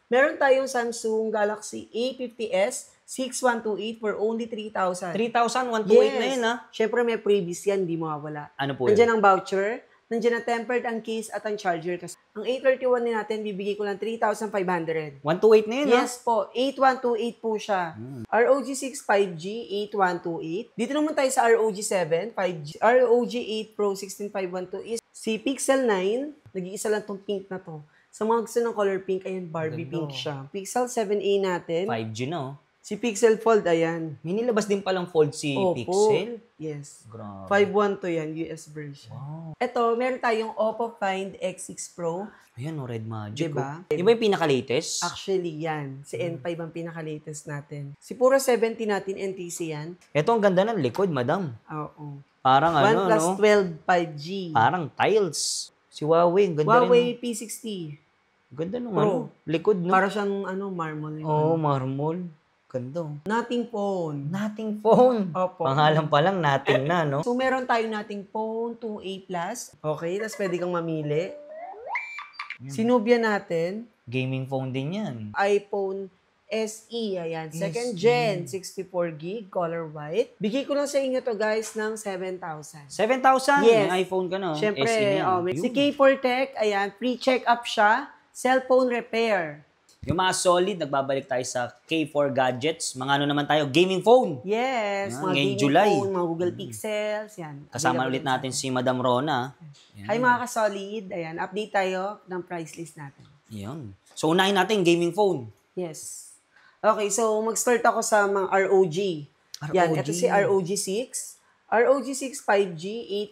Meron tayong Samsung Galaxy A50s 6128 for only 3,000. 3,000, 128 na Yes. yun, ha? Syempre may previous yan, di mawawala. Ano po Nandiyan yun? ang voucher, nandiyan ang tempered ang case at ang charger. Kasi ang A31 din natin, bibigay ko lang 3,500. 128 na yun, ha? Yes po, 8128 po siya. ROG 6 5G 8128. Dito naman tayo sa ROG 7 5G. ROG 8 Pro 16512 is si Pixel 9. Nag-iisa lang tong pink na to. Sa mga gusto ng color pink, ayan, Barbie Ganda. pink siya. Pixel 7a natin. 5G na, oh. Si Pixel Fold, ayan. May nilabas din palang fold si Opo. Pixel. Yes. Grabe. 5.1 to yan, US version. Wow. Ito, meron tayong Oppo Find X6 Pro. Ayan, oh, Red Magic. Diba? Oh. Yung ba yung pinaka-latest? Actually, yan. Si N5 ang pinaka-latest natin. Si Puro 70 natin, NTC yan. Ito ang ganda ng likod, madam. Oo. Parang ano, OnePlus no? 12 5G. Parang tiles. Si Huawei, ang ganda Huawei rin. P60. Ganda nung Pro. ano, likod, no? Para siyang marble. Oo, marmol. Ganda. Oh. Nothing phone. Nothing phone. Opo. Pangalan pa lang, nothing na, no? So, meron tayo nating phone 2A+. Okay, tapos pwede kang mamili. Sinubya natin. Gaming phone din yan. iPhone SE, ayan. Second gen, 64 gig, color white. Bigay ko lang sa inyo to guys ng 7,000. 7,000? Yes. May iPhone ka, no? Siyempre, SE na yan. si K4 Tech, ayan, free check-up siya, cellphone repair. Yung mga solid, nagbabalik tayo sa K4 Gadgets. Mga ano naman tayo, gaming phone. Yes, mga ngayong gaming July. phone, mga Google Pixels, yan. Kasama Available ulit sa natin si Madam Rona. Yan. Hi mga ka-solid, ayan, update tayo ng price list natin. Yan. So, unahin natin gaming phone. Yes. Okay, so mag-start ako sa mga ROG. Yan, ROG. ito si ROG 6. ROG 6 5G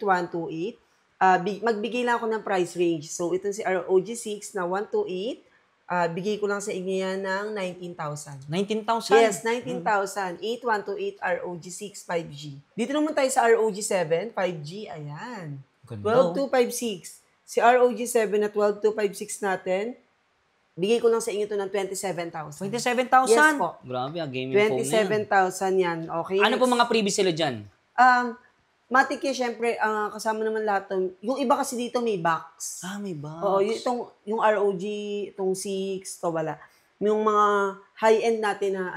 8128. Magbigay lang ako ng price range. So, ito si ROG 6 na 128. Bigay ko lang sa inyo yan ng 19,000. 19,000? Yes, 19,000. 8128 ROG 6 5G. Dito naman tayo sa ROG 7 5G. Ayan. Ganda. 12256. Si ROG 7 na 12256 natin, bigay ko lang sa inyo to ng 27,000. 27,000? Yes po. Grabe, gaming phone na yan. 27,000 yan. Okay. Ano po mga previous sila dyan? Matic yan, syempre, kasama naman lahat to. Yung iba kasi dito may box. May box. Oo, yung ROG, itong 6, to wala. Yung mga high-end natin na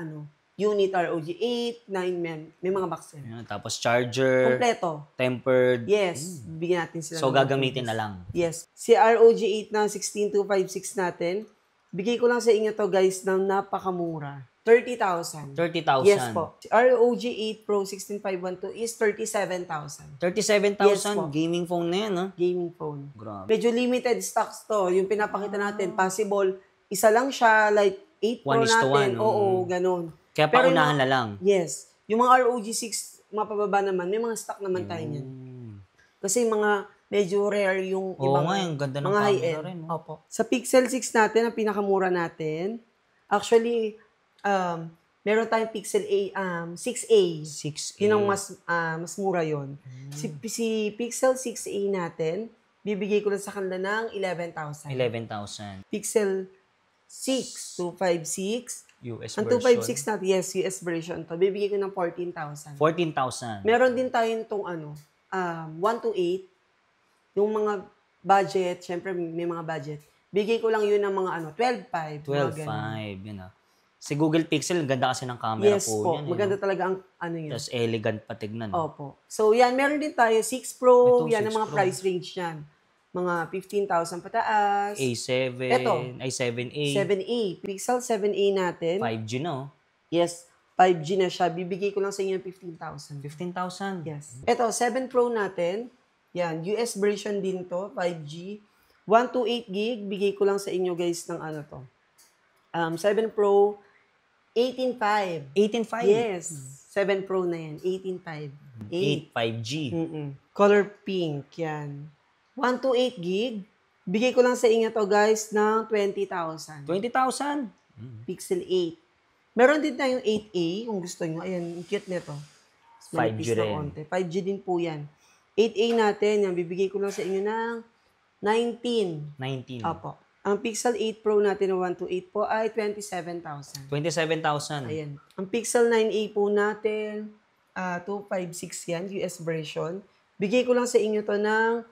unit ROG 8, 9, may mga box yan. Yan, tapos charger, Kompleto. tempered. Yes, bigyan natin sila. So, ng gagamitin na lang. Yes. Si ROG 8 na 16256 natin, bigay ko lang sa inyo to guys ng napakamura. 30,000. 30,000. Yes po. Si ROG 8 Pro 16512 is 37,000. 37,000 Yes po. gaming phone na yan, ha? Gaming phone. Grabe. Medyo limited stocks to. Yung pinapakita natin, possible, isa lang siya, like 8 Pro 1:1, natin. Oo, ganun. Kaya Pero paunahan na lang. Yes. Yung mga ROG 6, mapababa naman, may mga stock naman tayo niyan. Kasi mga medyo rare yung Oo ibang nga, yung ganda ng mga camera high-end. rin, no? Opo. Sa Pixel 6 natin, ang pinakamura natin, actually, meron tayong Pixel 6A. 6A. Yun ang mas mura yon. Si Pixel 6A natin, bibigay ko lang sa kanila ng 11,000. 11,000. Pixel 6, 256. US Ang version. 256 natin, yes, US version to. Bibigay ko ng 14,000. 14,000. Meron din tayong itong 128. Yung mga budget, syempre may mga budget. Bigay ko lang yun ng mga 12,500. 12,500. Yun, Si Google Pixel, ang ganda kasi ng camera Yes po po. yan. Maganda talaga ang yun. Tapos elegant pa tignan. Opo. So, yan. Meron din tayo. 6 Pro. Ito, yan 6 ang mga Pro. price range yan. Mga 15,000 pataas. A7, Ito. ay 7A, 7A. Pixel 7A natin. 5G, no? Yes. 5G na siya. Bibigay ko lang sa inyo ng 15,000. 15,000. Yes. Ito, 7 Pro natin. Yan. US version din to. 5G. 128 gig. Bigay ko lang sa inyo guys ng 7 Pro. 18.5. 18.5. Yes. 7 Pro na yan. 18.5. 8 5G. Color pink. Yan. 128 gig. Bigay ko lang sa inyo to guys ng 20,000. 20,000. Pixel 8. Meron din tayong 8A kung gusto nyo. Ayan, ang cute nito. 5G rin. 5G din po yan. 8A natin, yan, bibigay ko lang sa inyo ng 19. 19. Opo. Ang Pixel 8 Pro natin na 128 po ay 27,000. 27,000. Ayan. Ang Pixel 9A po natin, 256 yan, US version. Bigay ko lang sa inyo to ng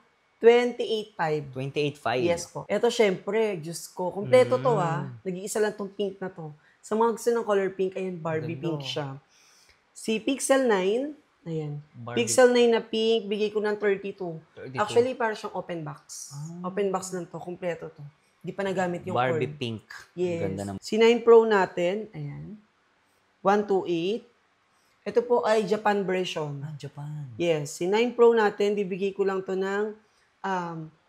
28.5. 28.5. Yes po. Ito, syempre, Diyos ko, kompleto to ha. Nag-iisa lang tong pink na to. Sa mga gusto ng color pink, ayan, Barbie Ganda, pink oh. siya. Si Pixel 9, ayan. Barbie. Pixel 9 na pink, bigay ko ng 32. 32. Actually, para siyang open box. Open box lang to, kompleto to. Hindi pa nagamit yung Barbie cord. pink. Yes. Ganda naman. Si 9 Pro natin, ayan. 128. Ito po ay Japan version. Japan. Yes. Si 9 Pro natin, bibigay ko lang to ng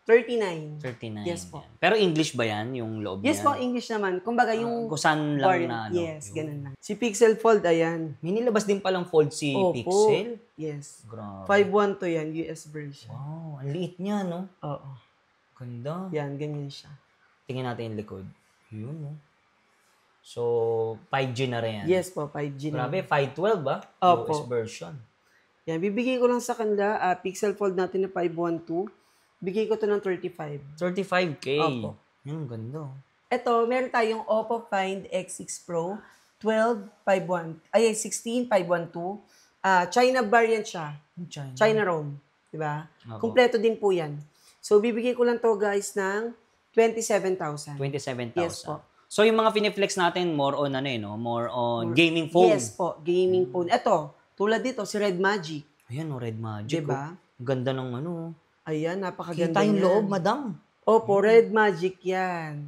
39. 39. Yes po. Pero English ba yan, yung loob Yes niya? po, English naman. Kumbaga yung Kusan lang variant. na, ano? Yes, Yun. ganun lang. Si Pixel Fold, ayan. May nilabas din palang fold si Opo. Pixel. Yes. Grabe. 5.1 to yan, US version. Wow, ang liit niya, no? Oo. Ganda. Yan, ganyan siya. Tingnan natin yung likod. Yun, no? So, 5G na rin yan. Yes po, 5G na. Grabe, 512 ba? Opo. US version. Yan, bibigay ko lang sa kanila, Pixel Fold natin na 512. Bigay ko to ng 35. 35K. Opo. Yun, ganda. Ito, meron tayong Oppo Find X6 Pro 1251. Ay, 16512. China variant siya. China. China ROM. Diba? Opo. Kompleto din po yan. So, bibigay ko lang to guys ng 27,000. 27,000. Yes po. So, yung mga fineflex natin, more on ano no? More on gaming phone. Yes po, gaming phone. Ito, tulad dito, si Red Magic. Ayan, oh, Red Magic. Diba? Oh. Ganda ng ano. Ayan, napakaganda Kita yung niyan. loob, madam. Opo, Red Magic yan.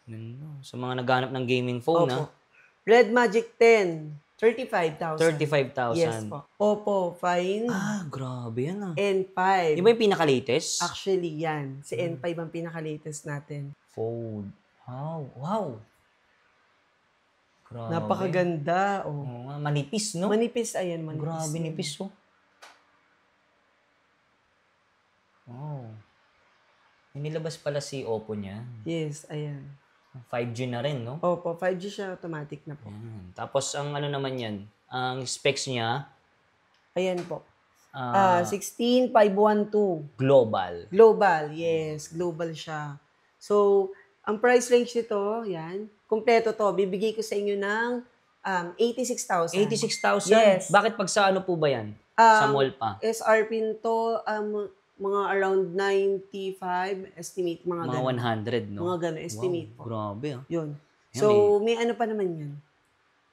Ganda. Sa mga naghanap ng gaming phone, Opo. Red Magic 10, 35,000. 35,000. Yes po. Oppo, Find, Grabe yan ah. N5. Yung ba yung pinaka-latest? Actually, yan. Si N5 ang pinaka-latest natin. Fold. Wow. Grabe. Napakaganda. Oh. Oo nga, manipis, no? Manipis, ayan, manipis. Grabe, yan. nipis, oh. Wow. May nilabas pala si Oppo niya. Yes, ayan. 5G na rin, no? Opo, 5G siya, automatic na po. Yan. Tapos, ang ano naman yan, ang specs niya, Ayan po. 16512. global. Global, yes. Global siya. So, ang price range nito, yan. Kompleto to. Bibigay ko sa inyo ng 86,000. 86,000? Yes. Bakit pag sa ano po ba yan? Sa mall pa? SRP nito, mga around 95, estimate, mga Mga ganun. 100, no? Mga ganun, estimate po. Grabe, ah. Yun. Yan So, may ano pa naman yan.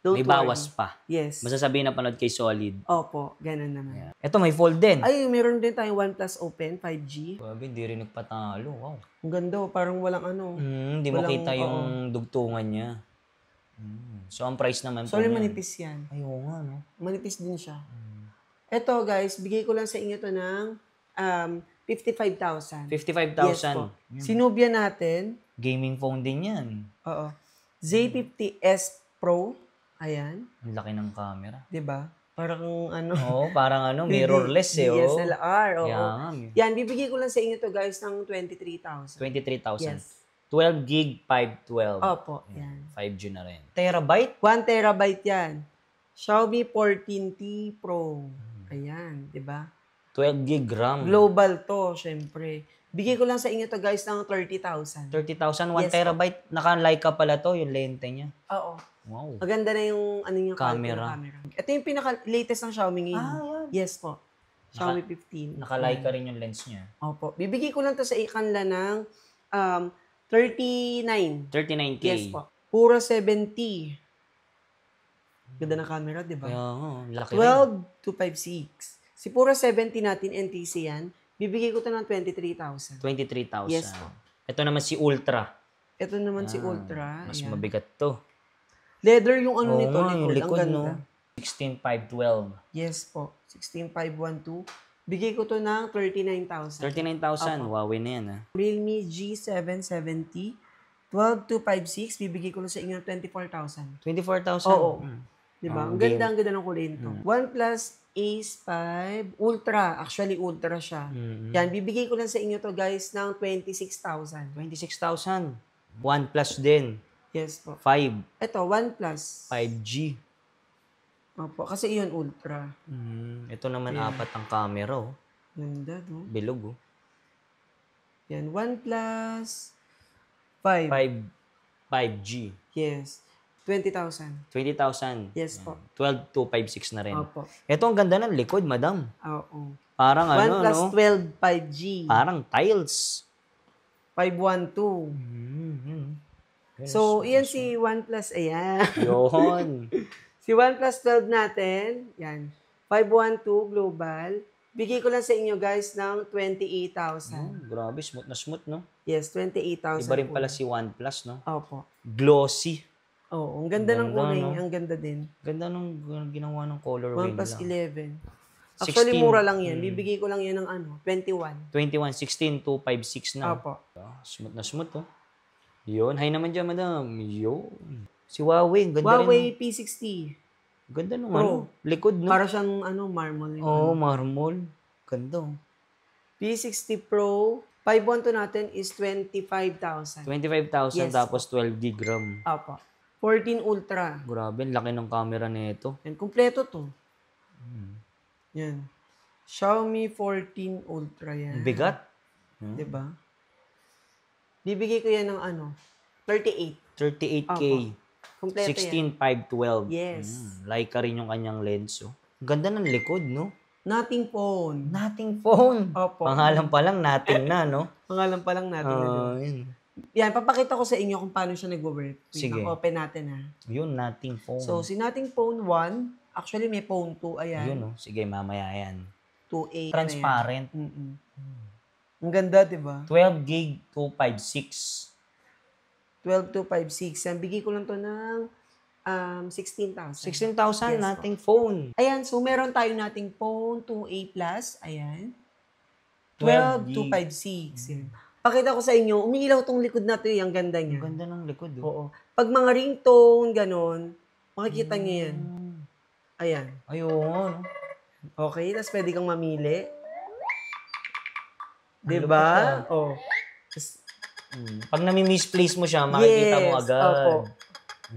Don't May worry. bawas pa. Yes. Masasabihin na panood kay Solid. Opo, ganun naman. Yan. Ito, may fold din. Ay, meron din tayong OnePlus Open 5G. Grabe, hindi rin nagpatalo. Wow. Ang ganda, parang walang ano. Hindi mo Walang- kita yung dugtungan niya. So, ang price naman Sorry, niya. manipis yan. Ay, oo nga, no? Manipis din siya. Ito, guys, bigay ko lang sa inyo to ng 55,000. 55,000. Yes po. Sinubia natin. Gaming phone din yan. Oo. Z50S Pro. Ayan. Ang laki ng camera. 'Di ba? Parang ano. Oo, parang ano, mirrorless eh. Oh. DSLR. Oo. Yan. Yan, bibigay ko lang sa inyo to guys ng 23,000. 23,000. Yes. 12 gig, 512. Opo, yan. 5G na rin. Terabyte? 1 terabyte yan. Xiaomi 14T Pro. Ayan, 'di ba? 12 gig RAM. Global to, syempre. Bigay ko lang sa inyo to guys ng 30,000. 30,000, 1 Yes, terabyte. Naka-Leica pala to, yung lente niya. Oo. Wow. Maganda na yung ano yung Camera. camera. Ito yung pinaka-latest ng Xiaomi ngayon. yan. Yes po. Xiaomi 15. Naka-Leica rin yung lens niya. Opo. Bibigay ko lang to sa kanila ng 39. 39K. Yes po. Pura 70. Ganda ng camera, di ba? Kaya nga, laki rin. 12,256. Si Pura 70 natin, NTC yan. Bibigay ko to ng 23,000. 23,000. Yes po. Ito naman si Ultra. Ito naman si Ultra. Mas Ayan. mabigat to. Leather yung ano Oo nito, nga, yung likod. likod, Ang ganda. no? 16,512. Yes po. 16,512. Bigay ko to ng 39,000. 39,000. Huawei na yan, ah. Realme G770. 12,256. Bibigay ko lang sa inyo ng 24,000. 24,000. Oo. Mm. Diba? Ang Ang ganda ng kulay nito. OnePlus Ace 5 Ultra. Actually, Ultra siya. Yan, bibigay ko lang sa inyo to guys ng 26,000. 26,000. OnePlus din. Yes po. 5. Ito, OnePlus. 5G. Opo, kasi iyon Ultra. Ito naman apat ang camera, oh. Ganda, no? Bilog, oh. Yan, OnePlus 5. 5G. Yes. 20,000. 20,000. Yes po. 12,256 na rin. Opo. Ito ang ganda ng likod, madam. Oo. Parang ano, OnePlus no? 12 5G. Parang tiles. 512. Yun, So, iyan si OnePlus. Ayan. Yun. Si OnePlus 12 natin. Yan. 512 global. Bigay ko lang sa inyo guys ng 28,000. Grabe, smooth na smooth, no? Yes, 28,000 Iba rin po. pala si OnePlus, no? Opo. Glossy. Oo, ang ganda ng Ganda, kulay. no? Ang ganda din. Ganda nung ginawa ng colorway OnePlus nila. 11. Actually, 16. mura lang yan. Bibigay ko lang yan ng 21. 21, 16, 256 na. Opo. Smooth na smooth, oh. Yun. Hi naman dyan, madam. Yun. Si Huawei. Ganda Huawei rin. P60. Ganda nung Pro. likod, no? Para siyang marble. Oo, marmol. Ganda, oh. P60 Pro, 512 natin is 25,000. 25,000 Yes. tapos 12 gig RAM. Opo. 14 Ultra. Grabe, ang laki ng camera nito. Yan, kumpleto to. Yan. Xiaomi 14 Ultra yan. Ang bigat. Diba? Bibigay ko yan ng 38. 38K. Opo. Kumpleto yan. 16,512. Yes. Leica rin yung kanyang lens, oh. Ganda ng likod, no? Nothing phone. Nothing phone. Opo. Pangalan pa lang, nothing na, no? Pangalan pa lang natin. Yun. Yan, papakita ko sa inyo kung paano siya nag-work. Sige. Open natin ha. Yun, nothing phone. So, si Nothing Phone 1, actually may Phone 2, ayan. Yun, oh. Sige, mamaya yan. 2A. Transparent. Ang ganda, di ba? 12 gig, 256. 12,256. Yan, bigay ko lang to ng 16,000. 16,000, Yes, nothing phone. Ayan, so meron tayo nating phone 2A Plus. Ayan. 12 12,256. Yan. Pakita ko sa inyo, umiilaw tong likod na to, yung ganda niya. Ang ganda ng likod, oh. Oo. Pag mga ringtone, ganon, makikita niyo yan. Ayan. Ayun. Okay, tapos pwede kang mamili. Ang Diba? lupit, Oh. Pag nami-misplace mo siya, makikita mo Yes, agad. opo.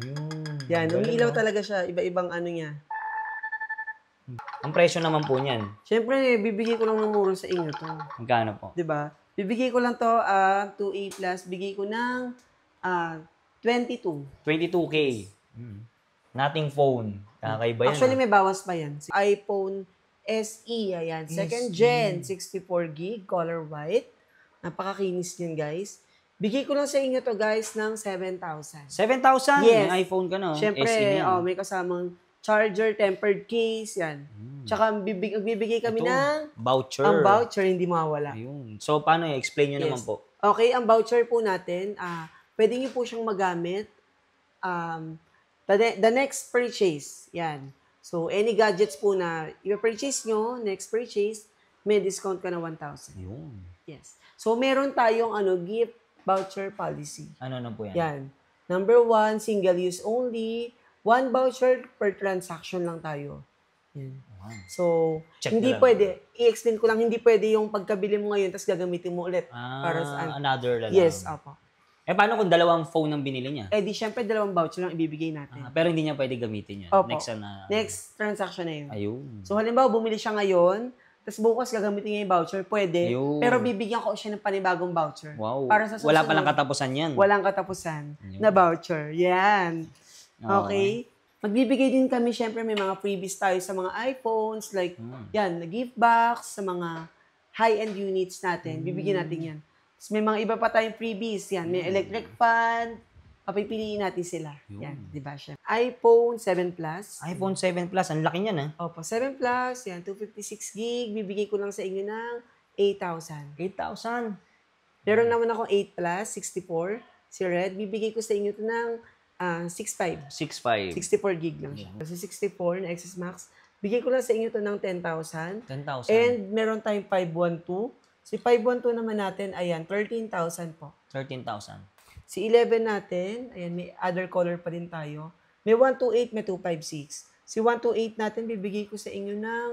Yun. Yan, Galing, umiilaw no? talaga siya. Iba-ibang niya. Ang presyo naman po niyan. Siyempre, bibigay ko lang ng mura sa inyo to. Magkano po? 'Di ba? Bibigay ko lang to 2A plus, bigay ko ng 22. 22K. Nothing phone. Kakaiba yan. Actually, may bawas pa yan. Si iPhone SE, ayan. Second gen, 64 gig, color white. Napakakinis niyan, guys. Bigay ko lang sa inyo to, guys, ng 7,000. 7,000? Yes. May iPhone ka, no? Siyempre, SE na yan. may kasamang charger, tempered case, yan. Tsaka, magbibigay kami Ito, ng voucher. ang voucher, hindi mawawala. Ayun. So, paano yun? Explain nyo naman Yes. po. Okay, ang voucher po natin, pwede niyo po siyang magamit the next purchase. Yan. So, any gadgets po na i-purchase nyo, next purchase, may discount ka na 1,000. Ayun. Yes. So, meron tayong gift voucher policy. Ano na po yan? Yan. Number 1, single use only. 1 voucher per transaction lang tayo. Yan. Wow. So, Check hindi na lang. pwede. I-explain ko lang, hindi pwede yung pagkabili mo ngayon tapos gagamitin mo ulit. Para saan? Another na lang. Yes, apo. Eh, paano kung dalawang phone ang binili niya? Eh di syempre 2 voucher lang ibibigay natin. Pero hindi niya pwede gamitin yun. Opo. Next Next transaction na yun. Ayun. So halimbawa bumili siya ngayon, tapos bukas gagamitin niya yung voucher, pwede. Ayun. Pero bibigyan ko siya ng panibagong voucher. Wow. Para sa Wala susunod, palang katapusan yan. Walang katapusan na voucher. Yan. Okay. Magbibigay din kami, syempre may mga freebies tayo sa mga iPhones, like yan, na gift box, sa mga high-end units natin. Bibigyan natin yan. Tapos may mga iba pa tayong freebies. Yan, may electric fan. Papipiliin natin sila. Yan, di ba siya? iPhone 7 Plus. iPhone 7 Plus, ang laki niyan, Opo, 7 Plus. Yan, 256 gig. Bibigay ko lang sa inyo ng 8,000. 8,000. Meron naman ako 8 Plus, 64. Si Red, bibigay ko sa inyo ito ng 6,500. 6,500. 64 gig lang siya. Kasi 64 na XS Max, bigay ko lang sa inyo ito ng 10,000. 10,000. And meron tayong 512. Si 512 naman natin, ayan, 13,000 po. 13,000. Si 11 natin, ayan, may other color pa din tayo. May 128, may 256. Si 128 natin, bibigay ko sa inyo ng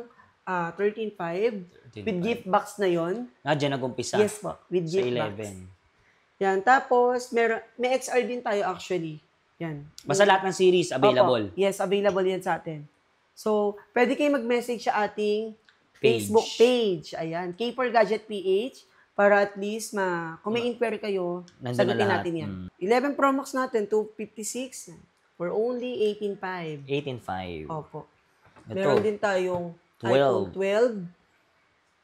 13,500. With gift box na yon. Diyan nag-umpisa. Yes po, with Sa gift box. 11. Yan, tapos may XR din tayo actually. Yan. Basta lahat ng series available. Opo. Yes, available yan sa atin. So, pwede kayo mag-message sa ating Page. Facebook page. Ayan, K4Gadget PH. Para at least, kung may inquiry kayo, Nandun sagutin na lahat. natin yan. 11 Pro Max natin, 256. For only 18,500. 18,500. Opo. Ito, Meron din tayong 12. iPhone 12.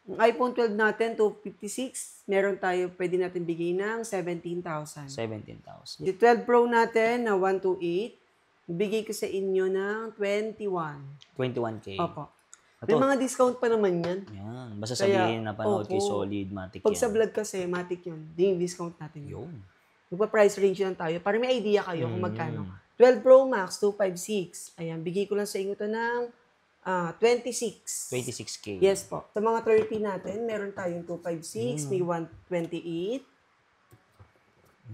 Ang iPhone 12 natin, 256, meron tayo, pwede natin bigay ng 17,000. 17,000. Yung 12 Pro natin na 128, bigay ko sa inyo ng 21. 21K. Opo. May Ito. mga discount pa naman yan. Yan. Basta sabihin na panood kay opo. Solid, Matic Pag yan. sa vlog kasi, matic yun. Di yung discount natin. Yun. Magpa-price range lang tayo para may idea kayo kung magkano. 12 Pro Max, 256. Ayan, bigay ko lang sa inyo to ng 26. 26K. Yes po. Sa mga 30 natin, meron tayong 256, may 128.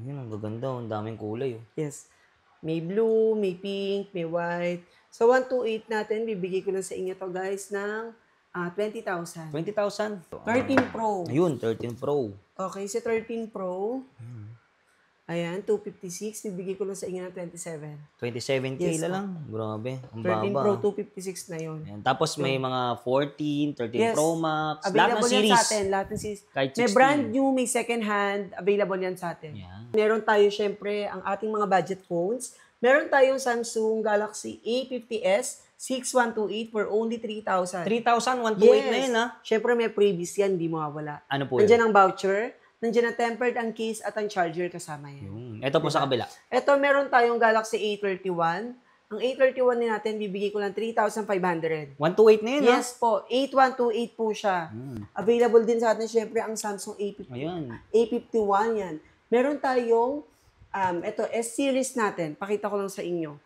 Yun, ang gaganda. Ang daming kulay. Oh. Yes. May blue, may pink, may white. Sa 128 natin, bibigay ko lang sa inyo to guys ng 20,000. 20,000. 13 Pro. Ayun, 13 Pro. Okay, sa 13 Pro, ayan, 256, bibigay ko lang sa inyo ng 27. 27K Yes, na lang. Grabe. Ang 13 baba. Pro, 256 na yun. Ayan. Tapos may mga 14, 13 Yes. Pro Max. Lahat ng Available yan series. sa atin. Lahat ng series. Kahit May 16. brand new, may second hand. Available yan sa atin. Yan. Meron tayo, syempre, ang ating mga budget phones. Meron tayong Samsung Galaxy A50s 6128 for only 3,000. 3,000, 128 na yun, ha? Syempre, may previous yan, di mawawala. Ano po yun? Nandiyan ang voucher, nandiyan ang tempered ang case at ang charger kasama yan. Ito po sa kabila. Ito, meron tayong Galaxy A31. Ang A31 din natin, bibigay ko lang 3,500. 128 na yun, ha? Yes po, 8128 po siya. Available din sa atin, syempre, ang Samsung A50. Ayan. A51 yan. Meron tayong, ito, S-series natin. Pakita ko lang sa inyo.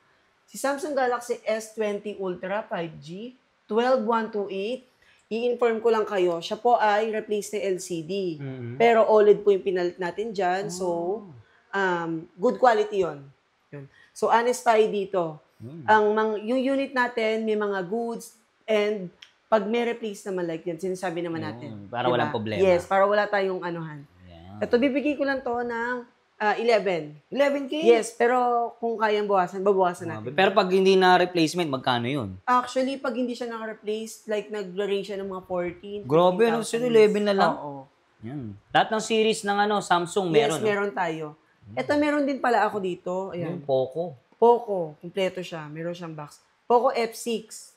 Si Samsung Galaxy S20 Ultra 5G, 12128. I-inform ko lang kayo, siya po ay replace na LCD. Pero OLED po yung pinalit natin dyan. So, good quality yon. So, honest tayo dito. Yung unit natin, may mga goods and pag may replace naman like yan, sinasabi naman natin. Para walang problema. Yes, para wala tayong anuhan. Ayan. Ito, bibigay ko lang to ng 11. 11K? Yes, pero kung kayang bawasan, babawasan natin. Pero pag hindi na replacement, magkano yun? Actually, pag hindi siya naka-replace, like nag-range siya ng mga 14, Grabe, 15,000. ano? Sino 11 na lang? Oo. Yan. Lahat ng series ng Samsung meron. Yes, meron tayo. Ito, meron din pala ako dito. Ayan. Yung Poco. Poco, kumpleto siya. Meron siyang box. Poco F6.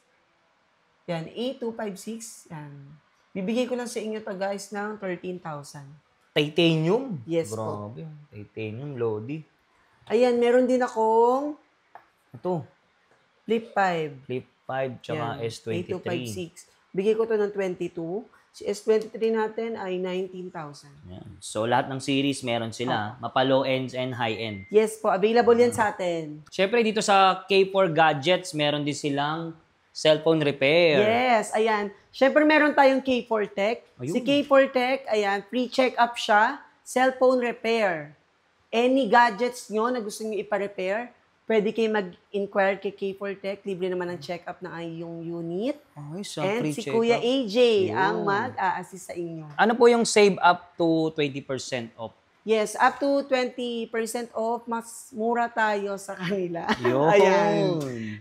Yan, A256. Yan. Bibigay ko lang sa inyo to guys ng 13,000. Titanium? Yes Grabe. Titanium, Lodi. Ayan, meron din akong Ito. Flip 5. Flip 5 tsaka Yan, S23. A256. Bigay ko to ng 22. Si S23 natin ay 19,000. Yan. So, lahat ng series meron sila. Mapa-low ends and high end. Yes po, available yan sa atin. Siyempre, dito sa K4 Gadgets, meron din silang cellphone repair. Yes, ayan. Siyempre, meron tayong K4 Tech. Ayun. Si K4 Tech, ayan, pre-check-up siya, cellphone repair. Any gadgets nyo na gusto nyo ipa-repair, pwede kayo mag-inquire kay K4 Tech. Libre naman ang check-up ng iyong unit. Ay, sa And si pre-check-up. Kuya AJ ang mag-a-assist sa inyo. Ano po yung save up to 20% off? Yes, up to 20% off. Mas mura tayo sa kanila. Yun. Ayan.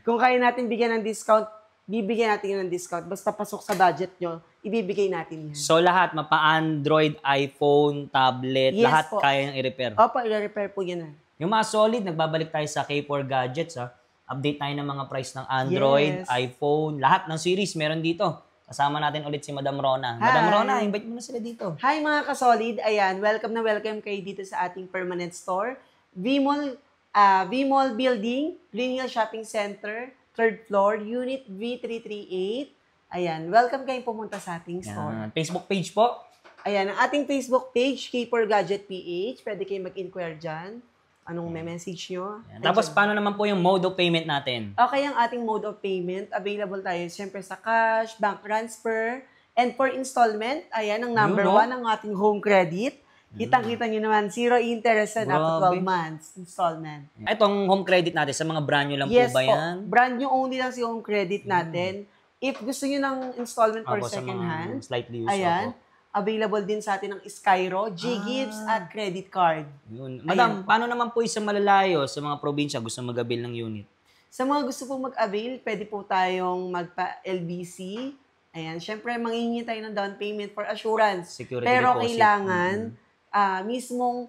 Kung kaya natin bigyan ng discount, bibigyan natin yun ng discount. Basta pasok sa budget nyo, ibibigay natin yan. So, lahat, mapa-Android, iPhone, tablet, Yes lahat po. kaya niyang i-repair. Opo, i-repair po yan. Yung mga solid, nagbabalik tayo sa K4 Gadgets. Update tayo ng mga price ng Android, Yes. iPhone, lahat ng series meron dito. Kasama natin ulit si Madam Rona. Hi. Madam Rona, invite mo na sila dito. Hi mga kasolid, ayan, welcome na welcome kayo dito sa ating permanent store. V-Mall Building, Green Hill Shopping Center, 3rd floor, Unit V338. Ayan, welcome kayong pumunta sa ating store. Yan. Facebook page po. Ayan, ang ating Facebook page, K4 Gadget PH. Pwede kayo mag-inquire dyan. Anong may message nyo? Yan. Tapos, paano naman po yung mode of payment natin? Okay, ang ating mode of payment, available tayo siyempre sa cash, bank transfer, and for installment, ayan, ang number Yun, no? 1 ng ating home credit. Kitang-kita nyo naman, zero interest and up to 12 Grabe. months installment. Itong home credit natin, sa mga brand nyo lang Yes po ba po, yan? brand new only lang si home credit natin. If gusto nyo ng installment for Ako sa second mga hand, slightly used ayan, ako. available din sa atin ng Skyro, G-Gives, at credit card. Yun. Madam, paano naman po isang malalayo sa mga probinsya gusto mag-avail ng unit? Sa mga gusto pong mag-avail, pwede po tayong magpa-LBC. Ayan, syempre, manghihingi tayo ng down payment for assurance. Security Pero deposit. kailangan, mismong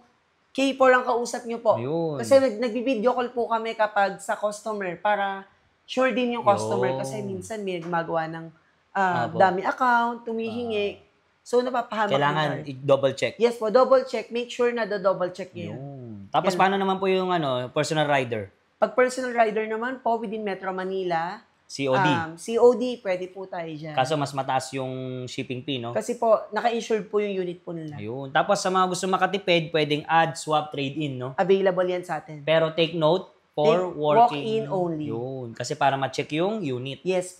K4 ang kausap nyo po. Ayun. Kasi nag-video call po kami kapag sa customer para sure din yung customer. Yun. Kasi minsan may gumagawa ng Apo. dami account, tumihingi. So, napapahamak Kailangan yung car. i-double check. Yes po, double check. Make sure na double check niyo. Yun. Tapos paano naman po yung personal rider? Pag personal rider naman po, within Metro Manila, COD. COD, pwede po tayo dyan. Kaso mas mataas yung shipping fee, no? Kasi po, naka-insured po yung unit po nila. Ayun. Tapos sa mga gusto makatipid, pwedeng add, swap, trade-in, no? Available yan sa atin. Pero take note, for Walk-in working. only. Yun. Kasi para ma-check yung unit. Yes po.